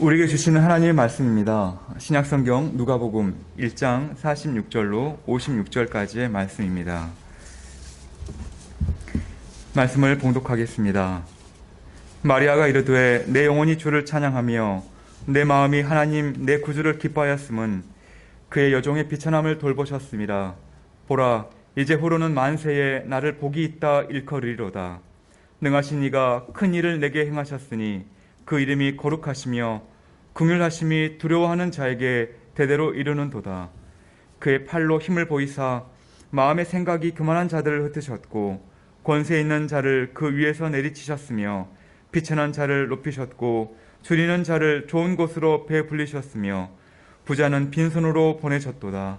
우리에게 주시는 하나님의 말씀입니다. 신약성경 누가복음 1장 46절로 56절까지의 말씀입니다. 말씀을 봉독하겠습니다. 마리아가 이르되 내 영혼이 주를 찬양하며 내 마음이 하나님 내 구주를 기뻐하였음은 그의 여종의 비천함을 돌보셨습니다. 보라, 이제 후로는 만세에 나를 복이 있다 일컬으리로다. 능하신 이가 큰 일을 내게 행하셨으니 그 이름이 거룩하시며 긍휼하심이 두려워하는 자에게 대대로 이르는도다. 그의 팔로 힘을 보이사 마음의 생각이 교만한 자들을 흩으셨고 권세 있는 자를 그 위에서 내리치셨으며 비천한 자를 높이셨고 줄이는 자를 좋은 곳으로 배불리셨으며 부자는 빈손으로 보내셨도다.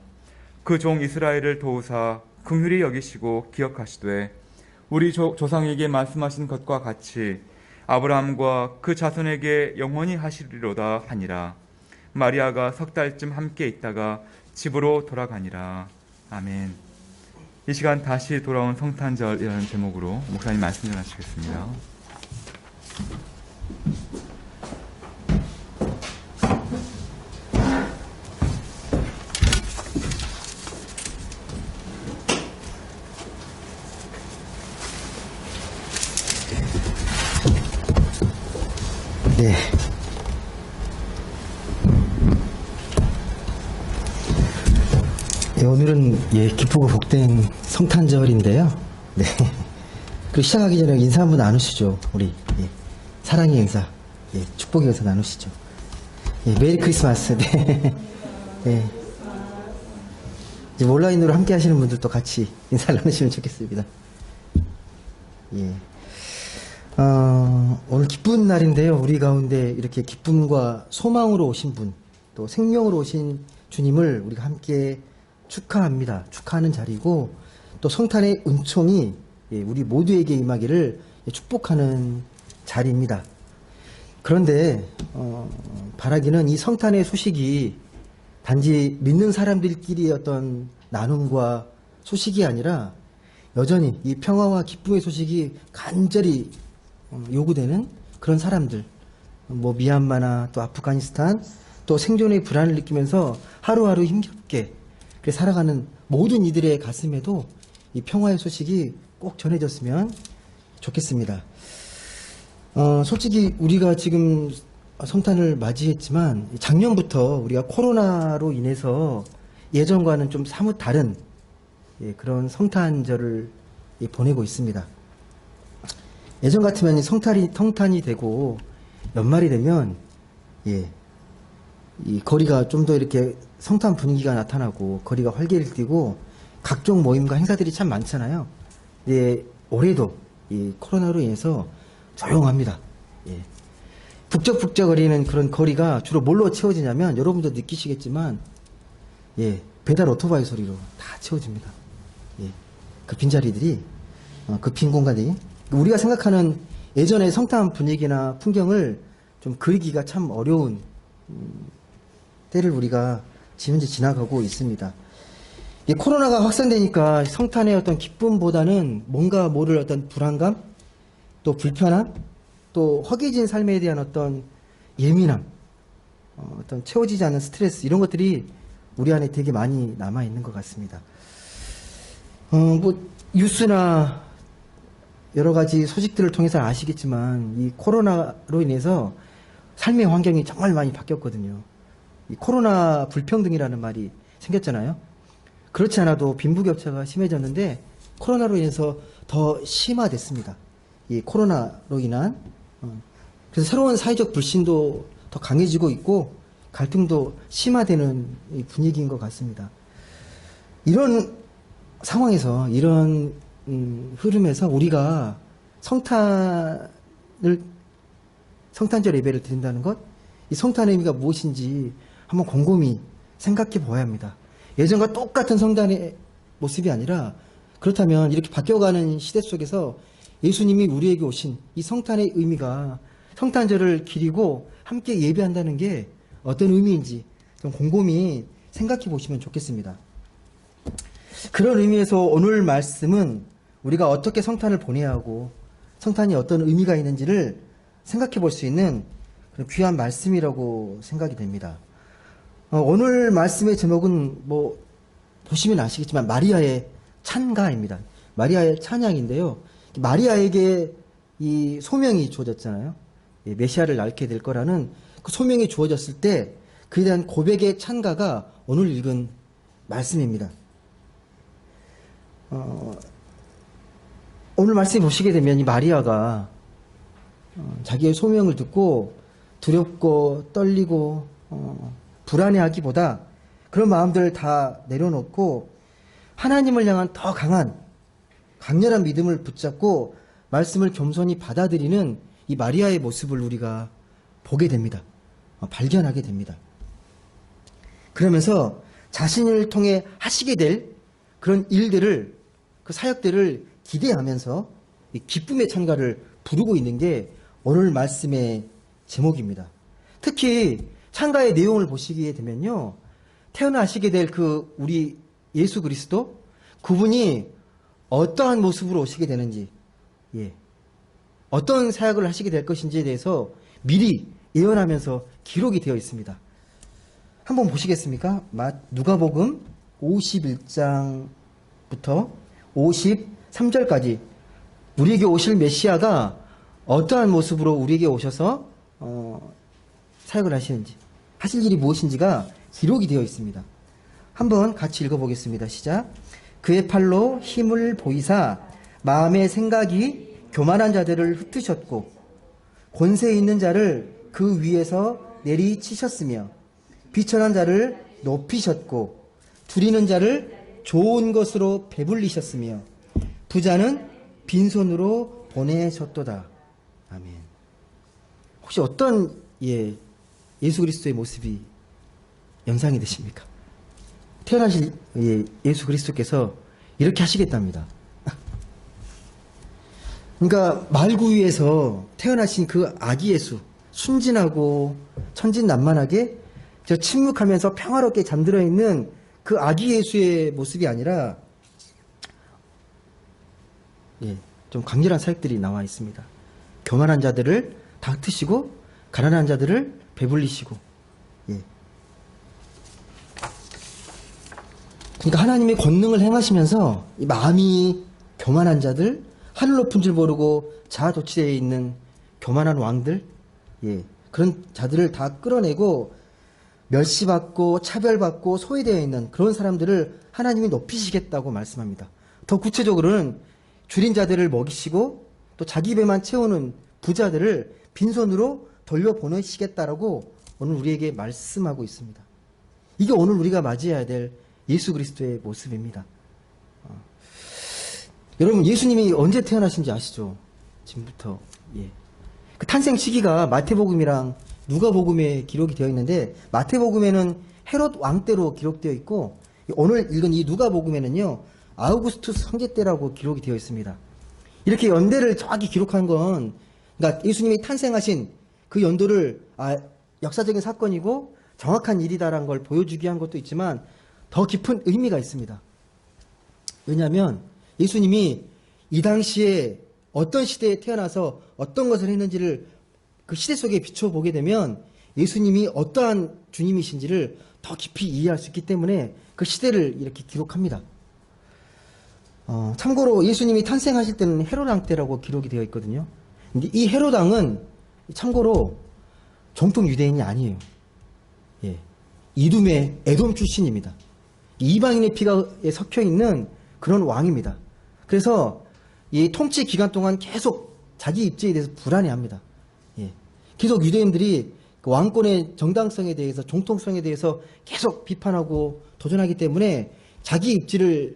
그 종 이스라엘을 도우사 긍휼히 여기시고 기억하시되 우리 조상에게 말씀하신 것과 같이 아브라함과 그 자손에게 영원히 하시리로다 하니라. 마리아가 석 달쯤 함께 있다가 집으로 돌아가니라. 아멘. 이 시간 다시 돌아온 성탄절이라는 제목으로 목사님 말씀 전하시겠습니다. 네. 네, 오늘은 기쁘고 복된 성탄절인데요. 네. 그리고 시작하기 전에 인사 한번 나누시죠. 우리 사랑의 인사, 축복의 인사 나누시죠. 메리 크리스마스. 네. 네. 이제 온라인으로 함께 하시는 분들도 같이 인사를 나누시면 좋겠습니다. 예. 오늘 기쁜 날인데요. 우리 가운데 이렇게 기쁨과 소망으로 오신 분, 또 생명으로 오신 주님을 우리가 함께 축하합니다. 축하하는 자리고, 또 성탄의 은총이 우리 모두에게 임하기를 축복하는 자리입니다. 그런데 바라기는 이 성탄의 소식이 단지 믿는 사람들끼리의 어떤 나눔과 소식이 아니라 여전히 이 평화와 기쁨의 소식이 간절히 요구되는 그런 사람들, 미얀마나 또 아프가니스탄, 또 생존의 불안을 느끼면서 하루하루 힘겹게 살아가는 모든 이들의 가슴에도 이 평화의 소식이 꼭 전해졌으면 좋겠습니다. 솔직히 우리가 지금 성탄을 맞이했지만 작년부터 우리가 코로나로 인해서 예전과는 좀 사뭇 다른 그런 성탄절을 보내고 있습니다. 예전 같으면 성탄이 되고 연말이 되면 이 거리가 좀 더 이렇게 성탄 분위기가 나타나고 거리가 활기를 띠고 각종 모임과 행사들이 참 많잖아요. 올해도 이 코로나로 인해서 조용합니다. 북적북적거리는 그런 거리가 주로 뭘로 채워지냐면 여러분도 느끼시겠지만 배달 오토바이 소리로 다 채워집니다. 그 빈자리들이 그 빈 공간들이 우리가 생각하는 예전의 성탄 분위기나 풍경을 좀 그리기가 참 어려운 때를 우리가 지금 현재 지나가고 있습니다. 이 코로나가 확산되니까 성탄의 어떤 기쁨보다는 뭔가 모를 어떤 불안감, 또 불편함, 또 허기진 삶에 대한 어떤 예민함, 어떤 채워지지 않는 스트레스, 이런 것들이 우리 안에 되게 많이 남아 있는 것 같습니다. 뉴스나 여러 가지 소식들을 통해서 아시겠지만 이 코로나로 인해서 삶의 환경이 정말 많이 바뀌었거든요. 이 코로나 불평등이라는 말이 생겼잖아요. 그렇지 않아도 빈부격차가 심해졌는데 코로나로 인해서 더 심화됐습니다. 이 코로나로 인한 그래서 새로운 사회적 불신도 더 강해지고 있고 갈등도 심화되는 분위기인 것 같습니다. 이런 상황에서 이런 흐름에서 우리가 성탄절 예배를 드린다는 것, 이 성탄의 의미가 무엇인지 한번 곰곰이 생각해 보아야 합니다. 예전과 똑같은 성탄의 모습이 아니라 그렇다면 이렇게 바뀌어가는 시대 속에서 예수님이 우리에게 오신 이 성탄의 의미가 성탄절을 기리고 함께 예배한다는 게 어떤 의미인지 좀 곰곰이 생각해 보시면 좋겠습니다. 그런 의미에서 오늘 말씀은 우리가 어떻게 성탄을 보내야 하고 성탄이 어떤 의미가 있는지를 생각해 볼 수 있는 그런 귀한 말씀이라고 생각이 됩니다. 오늘 말씀의 제목은 뭐 보시면 아시겠지만 마리아의 찬가입니다. 마리아의 찬양인데요. 마리아에게 이 소명이 주어졌잖아요. 메시아를 낳게 될 거라는 그 소명이 주어졌을 때 그에 대한 고백의 찬가가 오늘 읽은 말씀입니다. 오늘 말씀 보시게 되면 이 마리아가 자기의 소명을 듣고 두렵고 떨리고 불안해하기보다 그런 마음들을 다 내려놓고 하나님을 향한 더 강렬한 믿음을 붙잡고 말씀을 겸손히 받아들이는 이 마리아의 모습을 우리가 보게 됩니다. 발견하게 됩니다. 그러면서 자신을 통해 하시게 될 그런 일들을, 그 사역들을 기대하면서 이 기쁨의 찬가를 부르고 있는 게 오늘 말씀의 제목입니다. 특히 찬가의 내용을 보시게 되면요, 태어나시게 될 그 우리 예수 그리스도, 그분이 어떠한 모습으로 오시게 되는지, 어떤 사역을 하시게 될 것인지에 대해서 미리 예언하면서 기록이 되어 있습니다. 한번 보시겠습니까? 누가복음 51장부터 53절까지 우리에게 오실 메시아가 어떠한 모습으로 우리에게 오셔서 사역을 하시는지, 하실 일이 무엇인지가 기록이 되어 있습니다. 한번 같이 읽어보겠습니다. 시작. 그의 팔로 힘을 보이사 마음의 생각이 교만한 자들을 흩으셨고 권세 있는 자를 그 위에서 내리치셨으며 비천한 자를 높이셨고 두리는 자를 좋은 것으로 배불리셨으며 부자는 빈손으로 보내셨도다. 아멘. 혹시 어떤 예수 그리스도의 모습이 연상이 되십니까? 태어나실 예수 그리스도께서 이렇게 하시겠답니다. 그러니까 말구유에서 태어나신 그 아기 예수, 순진하고 천진난만하게 저 침묵하면서 평화롭게 잠들어 있는 그 아기 예수의 모습이 아니라 좀 강렬한 사역들이 나와 있습니다. 교만한 자들을 다 흩으시고 가난한 자들을 배불리시고, 그러니까 하나님의 권능을 행하시면서 이 마음이 교만한 자들, 하늘 높은 줄 모르고 자아도취되어 있는 교만한 왕들, 그런 자들을 다 끌어내고 멸시받고 차별받고 소외되어 있는 그런 사람들을 하나님이 높이시겠다고 말씀합니다. 더 구체적으로는 줄인 자들을 먹이시고 또 자기 배만 채우는 부자들을 빈손으로 돌려보내시겠다라고 오늘 우리에게 말씀하고 있습니다. 이게 오늘 우리가 맞이해야 될 예수 그리스도의 모습입니다. 여러분, 예수님이 언제 태어나신지 아시죠? 지금부터. 그 탄생 시기가 마태복음이랑 누가복음에 기록이 되어 있는데, 마태복음에는 헤롯 왕 때로 기록되어 있고, 오늘 읽은 이 누가복음에는요, 아우구스투스 황제 때라고 기록이 되어 있습니다. 이렇게 연대를 정확히 기록한 건, 그러니까 예수님이 탄생하신 그 연도를 역사적인 사건이고 정확한 일이다라는 걸 보여주기 위한 것도 있지만 더 깊은 의미가 있습니다. 왜냐하면 예수님이 이 당시에 어떤 시대에 태어나서 어떤 것을 했는지를 그 시대 속에 비춰보게 되면 예수님이 어떠한 주님이신지를 더 깊이 이해할 수 있기 때문에 그 시대를 이렇게 기록합니다. 참고로 예수님이 탄생하실 때는 헤롯 왕 때라고 기록이 되어 있거든요. 근데 이 헤롯 왕은 참고로 정통 유대인이 아니에요. 이둠의 에돔 출신입니다. 이방인의 피가 섞여 있는 그런 왕입니다. 그래서 이 통치 기간 동안 계속 자기 입지에 대해서 불안해합니다. 계속 유대인들이 그 왕권의 정당성에 대해서, 정통성에 대해서 계속 비판하고 도전하기 때문에 자기 입지를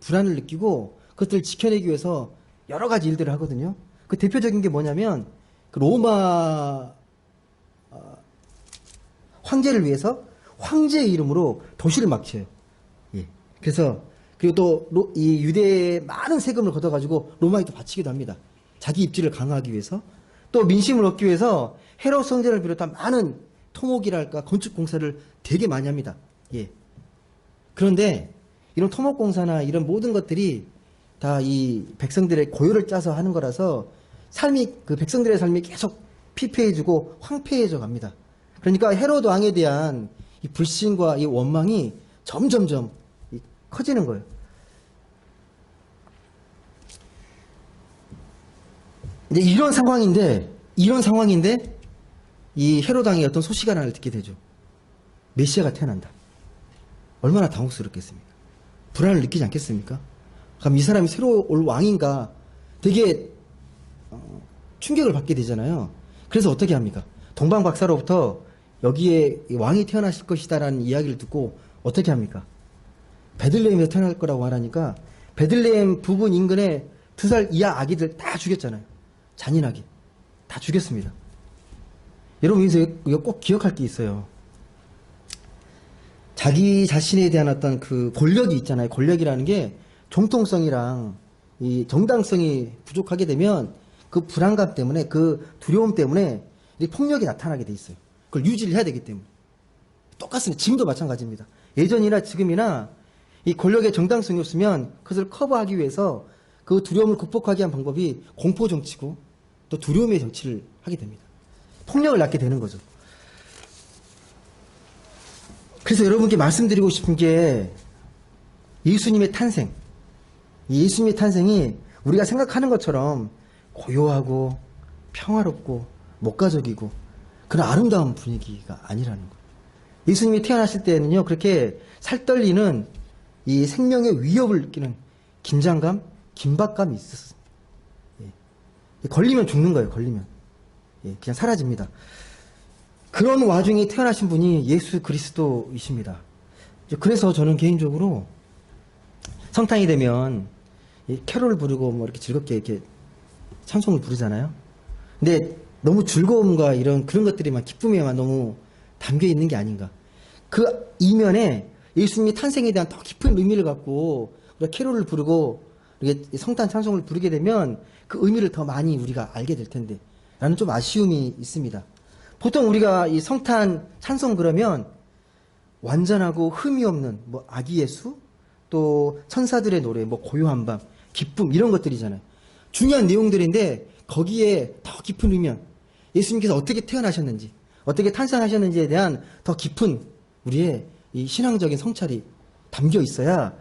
불안을 느끼고 그것들을 지켜내기 위해서 여러 가지 일들을 하거든요. 그 대표적인 게 뭐냐면 그 로마 황제를 위해서 황제의 이름으로 도시를 막 지어요. 그래서 그리고 또 이 유대의 많은 세금을 걷어가지고 로마에 또 바치기도 합니다. 자기 입지를 강화하기 위해서. 또 민심을 얻기 위해서 헤롯 성전을 비롯한 많은 토목이랄까 건축 공사를 되게 많이 합니다. 그런데 이런 토목 공사나 이런 모든 것들이 다 이 백성들의 고요를 짜서 하는 거라서 그 백성들의 삶이 계속 피폐해지고 황폐해져 갑니다. 그러니까 헤롯 왕에 대한 이 불신과 이 원망이 점점점 커지는 거예요. 이제 이런 상황인데 이 헤롯 왕이 어떤 소식 하나를 듣게 되죠. 메시아가 태어난다. 얼마나 당혹스럽겠습니까? 불안을 느끼지 않겠습니까? 그럼 이 사람이 새로 올 왕인가 되게 충격을 받게 되잖아요. 그래서 어떻게 합니까? 동방 박사로부터 여기에 왕이 태어나실 것이다라는 이야기를 듣고 어떻게 합니까? 베들레헴에서 태어날 거라고 말하니까 베들레헴 부근 인근에 2살 이하 아기들 다 죽였잖아요. 잔인하게 다 죽였습니다. 여러분 이거 꼭 기억할 게 있어요. 자기 자신에 대한 어떤 그 권력이 있잖아요. 권력이라는 게 정통성이랑 이 정당성이 부족하게 되면 그 불안감 때문에 그 두려움 때문에 이 폭력이 나타나게 돼 있어요. 그걸 유지를 해야 되기 때문에. 똑같습니다. 지금도 마찬가지입니다. 예전이나 지금이나 이 권력의 정당성이 없으면 그것을 커버하기 위해서 그 두려움을 극복하기 위한 방법이 공포 정치고 또 두려움의 정치를 하게 됩니다. 폭력을 낳게 되는 거죠. 그래서 여러분께 말씀드리고 싶은 게 예수님의 탄생. 이 예수님의 탄생이 우리가 생각하는 것처럼 고요하고 평화롭고 목가적이고 그런 아름다운 분위기가 아니라는 거예요. 예수님이 태어나실 때는요, 그렇게 살떨리는 이 생명의 위협을 느끼는 긴장감, 긴박감이 있었어요. 예. 걸리면 죽는 거예요, 걸리면. 예, 그냥 사라집니다. 그런 와중에 태어나신 분이 예수 그리스도이십니다. 그래서 저는 개인적으로 성탄이 되면 캐롤을 부르고 뭐 이렇게 즐겁게 이렇게 찬송을 부르잖아요. 근데 너무 즐거움과 이런 그런 것들이만 기쁨에만 너무 담겨 있는 게 아닌가. 그 이면에 예수님이 탄생에 대한 더 깊은 의미를 갖고 우리가 캐롤을 부르고 이렇게 성탄 찬송을 부르게 되면 그 의미를 더 많이 우리가 알게 될 텐데 라는 좀 아쉬움이 있습니다. 보통 우리가 이 성탄 찬송 그러면 완전하고 흠이 없는 뭐 아기 예수 또 천사들의 노래 뭐 고요한 밤 기쁨 이런 것들이잖아요. 중요한 내용들인데 거기에 더 깊은 의미 예수님께서 어떻게 태어나셨는지 어떻게 탄생하셨는지에 대한 더 깊은 우리의 이 신앙적인 성찰이 담겨 있어야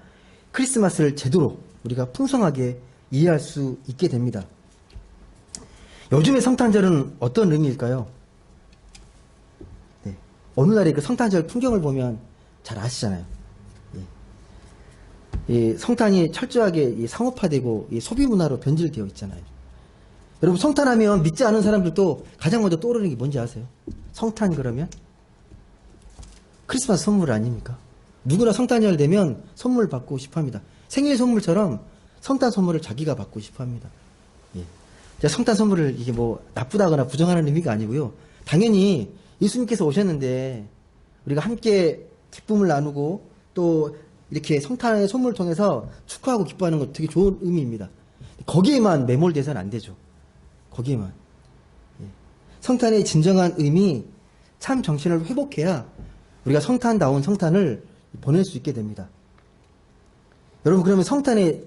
크리스마스를 제대로 우리가 풍성하게 이해할 수 있게 됩니다. 요즘의 성탄절은 어떤 의미일까요? 네. 오늘날의 그 성탄절 풍경을 보면 잘 아시잖아요. 이 성탄이 철저하게 이 상업화되고 이 소비 문화로 변질되어 있잖아요. 여러분 성탄하면 믿지 않은 사람들도 가장 먼저 떠오르는 게 뭔지 아세요? 성탄 그러면 크리스마스 선물 아닙니까? 누구나 성탄절 되면 선물 받고 싶어 합니다. 생일 선물처럼 성탄 선물을 자기가 받고 싶어 합니다. 예. 성탄 선물을 이게 뭐 나쁘다거나 부정하는 의미가 아니고요. 당연히 예수님께서 오셨는데 우리가 함께 기쁨을 나누고 또 이렇게 성탄의 선물을 통해서 축하하고 기뻐하는 것 되게 좋은 의미입니다. 거기에만 매몰돼서는 안 되죠. 거기에만. 예. 성탄의 진정한 의미, 참 정신을 회복해야 우리가 성탄다운 성탄을 보낼 수 있게 됩니다. 여러분 그러면 성탄의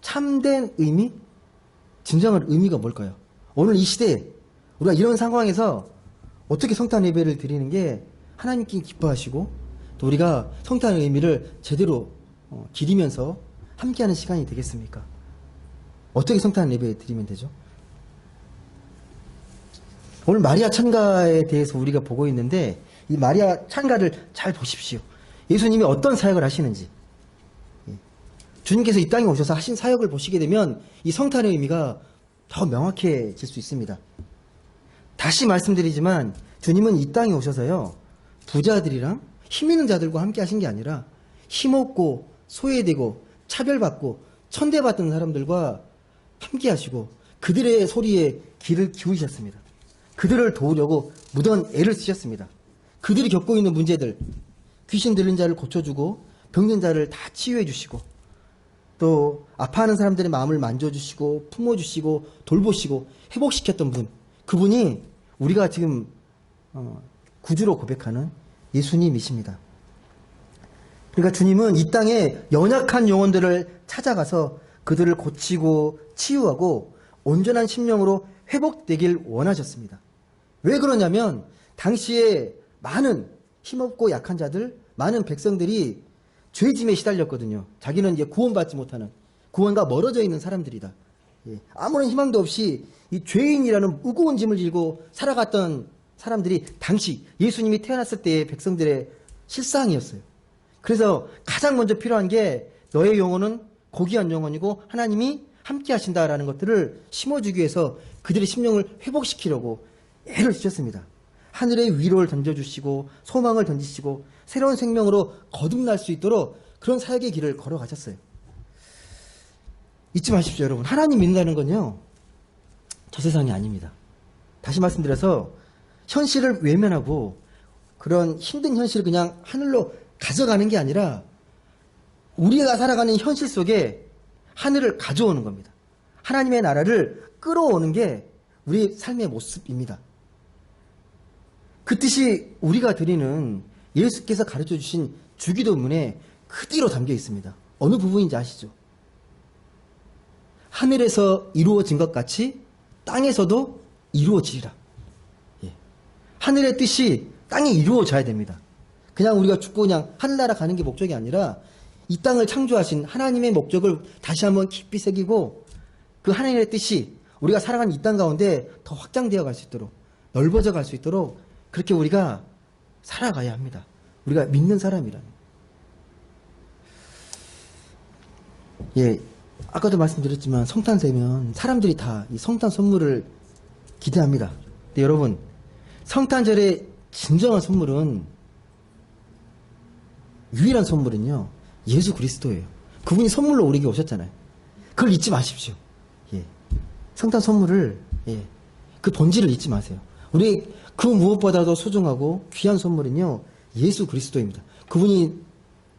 참된 의미, 진정한 의미가 뭘까요? 오늘 이 시대에 우리가 이런 상황에서 어떻게 성탄 예배를 드리는 게 하나님께 기뻐하시고 또 우리가 성탄의 의미를 제대로 기리면서 함께하는 시간이 되겠습니까? 어떻게 성탄 예배 드리면 되죠? 오늘 마리아 찬가에 대해서 우리가 보고 있는데 이 마리아 찬가를 잘 보십시오. 예수님이 어떤 사역을 하시는지. 주님께서 이 땅에 오셔서 하신 사역을 보시게 되면 이 성탄의 의미가 더 명확해질 수 있습니다. 다시 말씀드리지만 주님은 이 땅에 오셔서요. 부자들이랑 힘 있는 자들과 함께 하신 게 아니라 힘없고 소외되고 차별받고 천대받던 사람들과 함께 하시고 그들의 소리에 귀를 기울이셨습니다. 그들을 도우려고 무던 애를 쓰셨습니다. 그들이 겪고 있는 문제들, 귀신 들린 자를 고쳐주고 병든 자를 다 치유해 주시고 또 아파하는 사람들의 마음을 만져주시고 품어주시고 돌보시고 회복시켰던 분, 그분이 우리가 지금 구주로 고백하는 예수님이십니다. 그러니까 주님은 이 땅에 연약한 영혼들을 찾아가서 그들을 고치고 치유하고 온전한 심령으로 회복되길 원하셨습니다. 왜 그러냐면 당시에 많은 힘없고 약한 자들, 많은 백성들이 죄짐에 시달렸거든요. 자기는 이제 구원받지 못하는, 구원과 멀어져 있는 사람들이다. 예. 아무런 희망도 없이 이 죄인이라는 무거운 짐을 지고 살아갔던 사람들이 당시 예수님이 태어났을 때의 백성들의 실상이었어요. 그래서 가장 먼저 필요한 게 너의 영혼은 고귀한 영혼이고 하나님이 함께 하신다라는 것들을 심어주기 위해서 그들의 심령을 회복시키려고 애를 쓰셨습니다. 하늘의 위로를 던져주시고 소망을 던지시고 새로운 생명으로 거듭날 수 있도록 그런 사역의 길을 걸어가셨어요. 잊지 마십시오, 여러분. 하나님 믿는다는 건요, 저 세상이 아닙니다. 다시 말씀드려서 현실을 외면하고 그런 힘든 현실을 그냥 하늘로 가져가는 게 아니라 우리가 살아가는 현실 속에 하늘을 가져오는 겁니다. 하나님의 나라를 끌어오는 게 우리 삶의 모습입니다. 그 뜻이 우리가 드리는 예수께서 가르쳐 주신 주기도문에 그대로 담겨 있습니다. 어느 부분인지 아시죠? 하늘에서 이루어진 것 같이 땅에서도 이루어지리라. 예. 하늘의 뜻이 땅에 이루어져야 됩니다. 그냥 우리가 죽고 그냥 하늘나라 가는 게 목적이 아니라 이 땅을 창조하신 하나님의 목적을 다시 한번 깊이 새기고 그 하나님의 뜻이 우리가 살아가는 이 땅 가운데 더 확장되어 갈 수 있도록, 넓어져 갈 수 있도록 그렇게 우리가 살아가야 합니다. 우리가 믿는 사람이라는. 예, 아까도 말씀드렸지만 성탄 되면 사람들이 다 이 성탄 선물을 기대합니다. 근데 여러분, 성탄절의 진정한 선물은, 유일한 선물은요, 예수 그리스도예요. 그분이 선물로 우리에게 오셨잖아요. 그걸 잊지 마십시오. 예. 성탄 선물을, 예. 그 본질을 잊지 마세요. 우리 그 무엇보다도 소중하고 귀한 선물은요, 예수 그리스도입니다. 그분이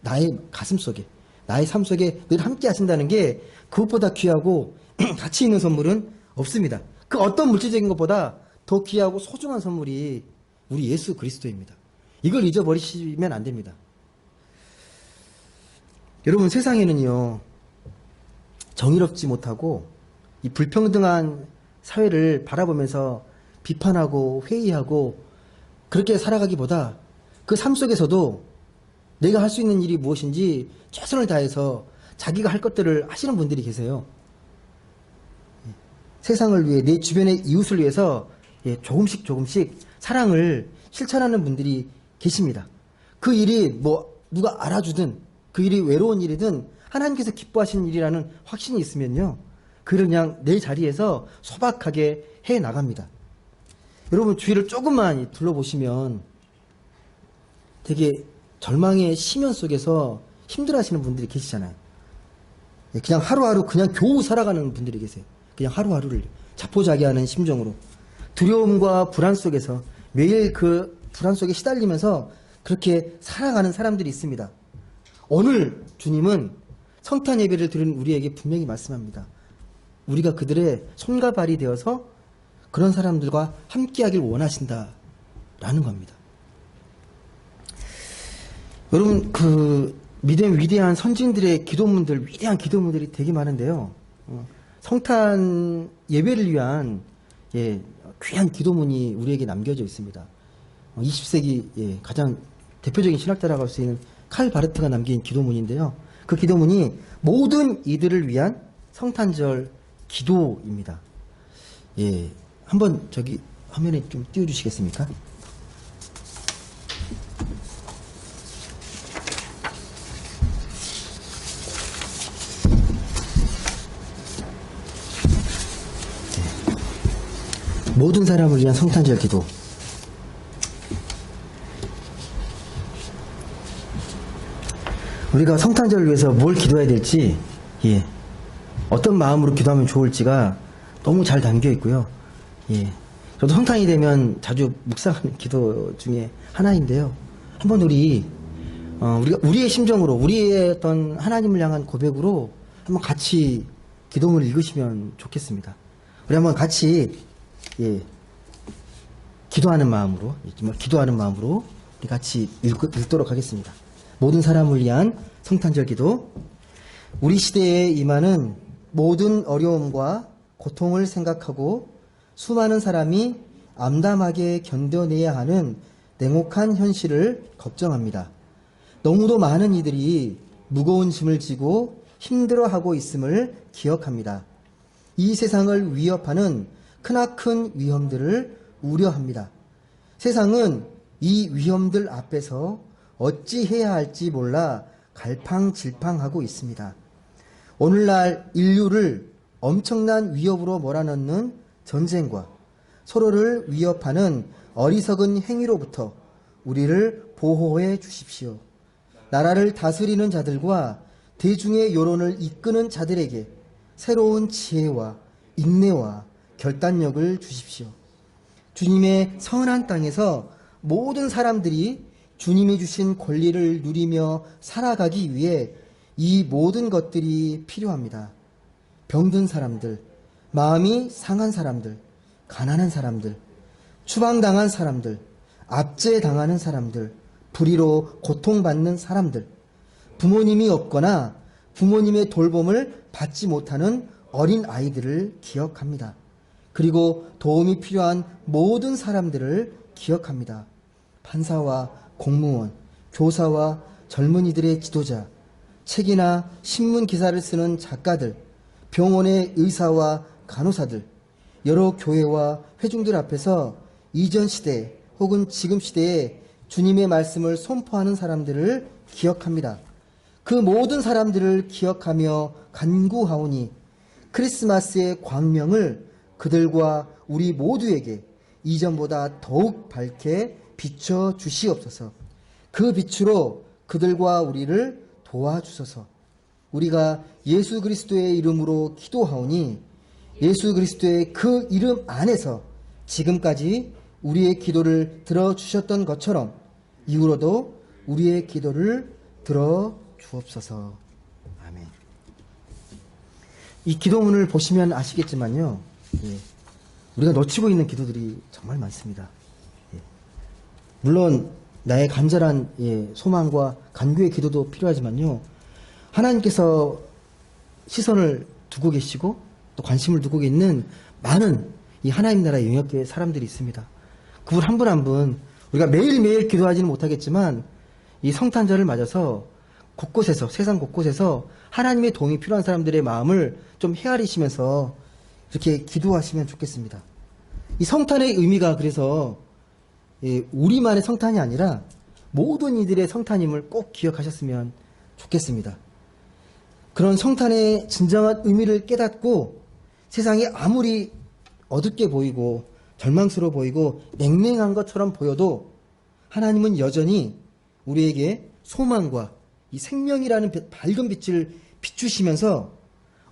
나의 가슴 속에, 나의 삶 속에 늘 함께 하신다는 게 그것보다 귀하고 가치 있는 선물은 없습니다. 그 어떤 물질적인 것보다 더 귀하고 소중한 선물이 우리 예수 그리스도입니다. 이걸 잊어버리시면 안 됩니다. 여러분, 세상에는요, 정의롭지 못하고 이 불평등한 사회를 바라보면서 비판하고 회의하고 그렇게 살아가기보다 그 삶 속에서도 내가 할 수 있는 일이 무엇인지 최선을 다해서 자기가 할 것들을 하시는 분들이 계세요. 세상을 위해, 내 주변의 이웃을 위해서 조금씩 사랑을 실천하는 분들이 계십니다. 그 일이 뭐 누가 알아주든 그 일이 외로운 일이든 하나님께서 기뻐하시는 일이라는 확신이 있으면요, 그를 그냥 내 자리에서 소박하게 해 나갑니다. 여러분, 주위를 조금만 둘러보시면 되게 절망의 심연 속에서 힘들어하시는 분들이 계시잖아요. 그냥 하루하루 그냥 겨우 살아가는 분들이 계세요. 그냥 하루하루를 자포자기하는 심정으로 두려움과 불안 속에서 매일 그 불안 속에 시달리면서 그렇게 살아가는 사람들이 있습니다. 오늘 주님은 성탄 예배를 드리는 우리에게 분명히 말씀합니다. 우리가 그들의 손과 발이 되어서 그런 사람들과 함께하길 원하신다라는 겁니다. 여러분, 그 믿음 위대한 선진들의 기도문들, 위대한 기도문들이 되게 많은데요. 성탄 예배를 위한 귀한 기도문이 우리에게 남겨져 있습니다. 20세기 가장 대표적인 신학자라고 할 수 있는 칼 바르트가 남긴 기도문인데요. 그 기도문이 모든 이들을 위한 성탄절 기도입니다. 예, 한번 저기 화면에 좀 띄워주시겠습니까? 모든 사람을 위한 성탄절 기도. 우리가 성탄절을 위해서 뭘 기도해야 될지, 어떤 마음으로 기도하면 좋을지가 너무 잘 담겨 있고요. 저도 성탄이 되면 자주 묵상하는 기도 중에 하나인데요. 한번 우리가 우리의 심정으로, 우리의 어떤 하나님을 향한 고백으로 한번 같이 기도문을 읽으시면 좋겠습니다. 우리 한번 같이 기도하는 마음으로, 우리 같이 읽도록 하겠습니다. 모든 사람을 위한 성탄절 기도. 우리 시대에 임하는 모든 어려움과 고통을 생각하고 수많은 사람이 암담하게 견뎌내야 하는 냉혹한 현실을 걱정합니다. 너무도 많은 이들이 무거운 짐을 지고 힘들어하고 있음을 기억합니다. 이 세상을 위협하는 크나큰 위험들을 우려합니다. 세상은 이 위험들 앞에서 어찌해야 할지 몰라 갈팡질팡하고 있습니다. 오늘날 인류를 엄청난 위협으로 몰아넣는 전쟁과 서로를 위협하는 어리석은 행위로부터 우리를 보호해 주십시오. 나라를 다스리는 자들과 대중의 여론을 이끄는 자들에게 새로운 지혜와 인내와 결단력을 주십시오. 주님의 선한 땅에서 모든 사람들이 주님이 주신 권리를 누리며 살아가기 위해 이 모든 것들이 필요합니다. 병든 사람들, 마음이 상한 사람들, 가난한 사람들, 추방당한 사람들, 압제당하는 사람들, 불의로 고통받는 사람들, 부모님이 없거나 부모님의 돌봄을 받지 못하는 어린 아이들을 기억합니다. 그리고 도움이 필요한 모든 사람들을 기억합니다. 판사와 공무원, 교사와 젊은이들의 지도자, 책이나 신문 기사를 쓰는 작가들, 병원의 의사와 간호사들, 여러 교회와 회중들 앞에서 이전 시대 혹은 지금 시대에 주님의 말씀을 선포하는 사람들을 기억합니다. 그 모든 사람들을 기억하며 간구하오니 크리스마스의 광명을 그들과 우리 모두에게 이전보다 더욱 밝게 비춰 주시옵소서. 그 빛으로 그들과 우리를 도와주소서. 우리가 예수 그리스도의 이름으로 기도하오니 예수 그리스도의 그 이름 안에서 지금까지 우리의 기도를 들어주셨던 것처럼 이후로도 우리의 기도를 들어주옵소서. 아멘. 이 기도문을 보시면 아시겠지만요. 우리가 놓치고 있는 기도들이 정말 많습니다. 물론 나의 간절한 소망과 간구의 기도도 필요하지만요. 하나님께서 시선을 두고 계시고 또 관심을 두고 있는 많은 이 하나님 나라의 영역의 사람들이 있습니다. 그분 한 분 한 분 우리가 매일매일 기도하지는 못하겠지만 이 성탄절을 맞아서 곳곳에서 세상 곳곳에서 하나님의 도움이 필요한 사람들의 마음을 좀 헤아리시면서 이렇게 기도하시면 좋겠습니다. 이 성탄의 의미가 그래서 우리만의 성탄이 아니라 모든 이들의 성탄임을 꼭 기억하셨으면 좋겠습니다. 그런 성탄의 진정한 의미를 깨닫고 세상이 아무리 어둡게 보이고 절망스러워 보이고 냉랭한 것처럼 보여도 하나님은 여전히 우리에게 소망과 이 생명이라는 밝은 빛을 비추시면서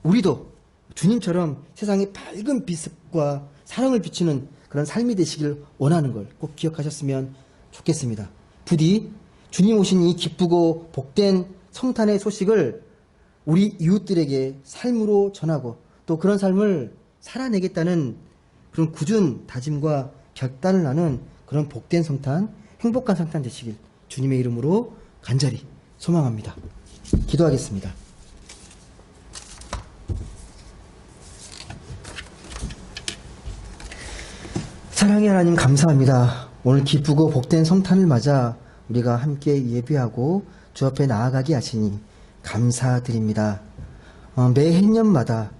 우리도 주님처럼 세상에 밝은 빛과 사랑을 비추는 그런 삶이 되시길 원하는 걸 꼭 기억하셨으면 좋겠습니다. 부디 주님 오신 이 기쁘고 복된 성탄의 소식을 우리 이웃들에게 삶으로 전하고 또 그런 삶을 살아내겠다는 그런 굳은 다짐과 결단을 나는 그런 복된 성탄, 행복한 성탄 되시길 주님의 이름으로 간절히 소망합니다. 기도하겠습니다. 사랑의 하나님 감사합니다. 오늘 기쁘고 복된 성탄을 맞아 우리가 함께 예배하고 주 앞에 나아가게 하시니 감사드립니다. 매해년마다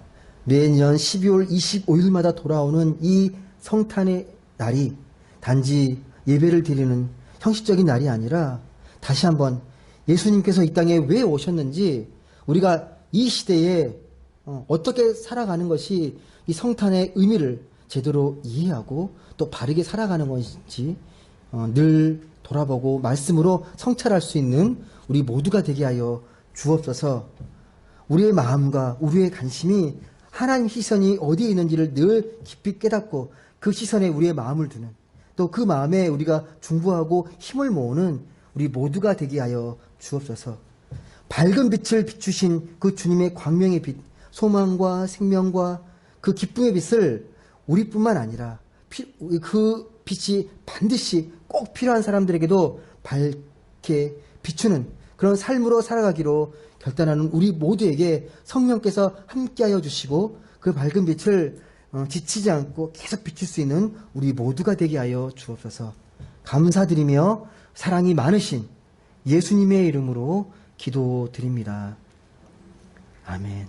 매년 12월 25일마다 돌아오는 이 성탄의 날이 단지 예배를 드리는 형식적인 날이 아니라 다시 한번 예수님께서 이 땅에 왜 오셨는지 우리가 이 시대에 어떻게 살아가는 것이 이 성탄의 의미를 제대로 이해하고 또 바르게 살아가는 것인지 늘 돌아보고 말씀으로 성찰할 수 있는 우리 모두가 되게 하여 주옵소서. 우리의 마음과 우리의 관심이 하나님 시선이 어디에 있는지를 늘 깊이 깨닫고 그 시선에 우리의 마음을 두는 또 그 마음에 우리가 중보하고 힘을 모으는 우리 모두가 되게 하여 주옵소서. 밝은 빛을 비추신 그 주님의 광명의 빛, 소망과 생명과 그 기쁨의 빛을 우리뿐만 아니라 그 빛이 반드시 꼭 필요한 사람들에게도 밝게 비추는 그런 삶으로 살아가기로 결단하는 우리 모두에게 성령께서 함께하여 주시고 그 밝은 빛을 지치지 않고 계속 비칠 수 있는 우리 모두가 되게 하여 주옵소서. 감사드리며 사랑이 많으신 예수님의 이름으로 기도드립니다. 아멘.